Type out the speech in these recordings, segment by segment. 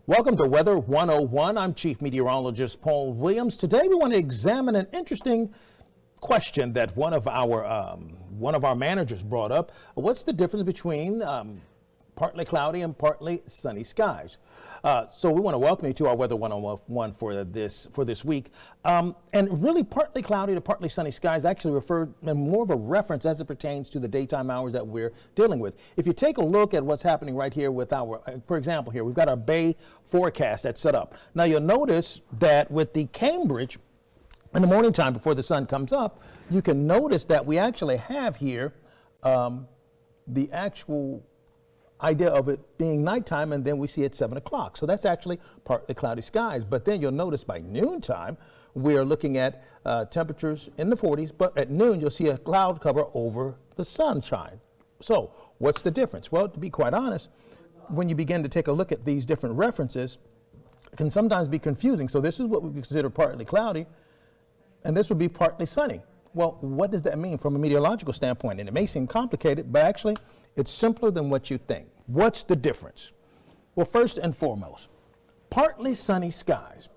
Welcome to Weather 101. I'm Chief Meteorologist Paul Williams. Today we want to examine an interesting question that one of our managers brought up. What's the difference between partly cloudy and partly sunny skies? So we want to welcome you to our Weather 101 for this week. And really, partly cloudy to partly sunny skies actually refer more of a reference as it pertains to the daytime hours that we're dealing with. If you take a look at what's happening right here with our, for example, here we've got our Bay forecast that's set up. Now you'll notice that with the Cambridge, in the morning time before the sun comes up, you can notice that we actually have here the actual idea of it being nighttime, and then we see it 7 o'clock. So that's actually partly cloudy skies. But then you'll notice by noontime, we are looking at temperatures in the 40s, but at noon you'll see a cloud cover over the sunshine. So what's the difference? Well, to be quite honest, when you begin to take a look at these different references, it can sometimes be confusing. So this is what we consider partly cloudy, and this would be partly sunny. Well, what does that mean from a meteorological standpoint? And it may seem complicated, but actually it's simpler than what you think. What's the difference? Well, first and foremost, partly sunny skies.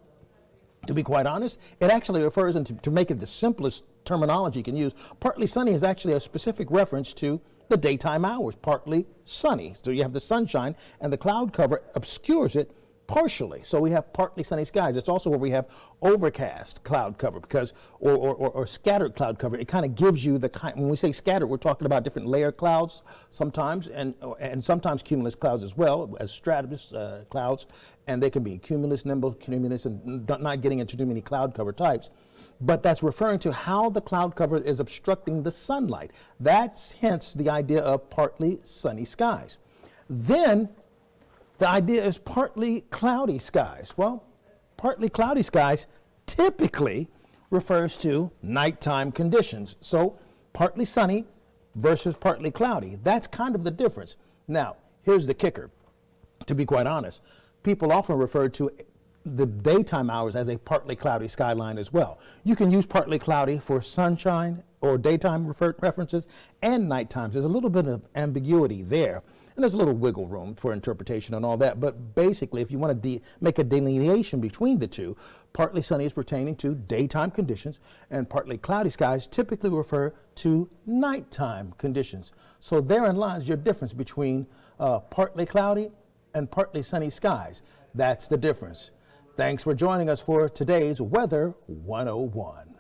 To be quite honest, it actually refers, and to make it the simplest terminology you can use, partly sunny is actually a specific reference to the daytime hours, partly sunny. So you have the sunshine and the cloud cover obscures it partially. So we have partly sunny skies. It's also where we have overcast cloud cover, because or scattered cloud cover. It kind of gives you the kind, when we say scattered, we're talking about different layer clouds sometimes, and sometimes cumulus clouds as well as stratus clouds, and they can be cumulus, nimbocumulus, and not getting into too many cloud cover types. But that's referring to how the cloud cover is obstructing the sunlight. That's hence the idea of partly sunny skies. Then the idea is partly cloudy skies. Well, partly cloudy skies typically refers to nighttime conditions. So partly sunny versus partly cloudy. That's kind of the difference. Now, here's the kicker. To be quite honest, people often refer to the daytime hours as a partly cloudy skyline as well. You can use partly cloudy for sunshine or daytime references and night times. There's a little bit of ambiguity there. And there's a little wiggle room for interpretation and all that. But basically, if you want to make a delineation between the two, partly sunny is pertaining to daytime conditions, and partly cloudy skies typically refer to nighttime conditions. So therein lies your difference between partly cloudy and partly sunny skies. That's the difference. Thanks for joining us for today's Weather 101.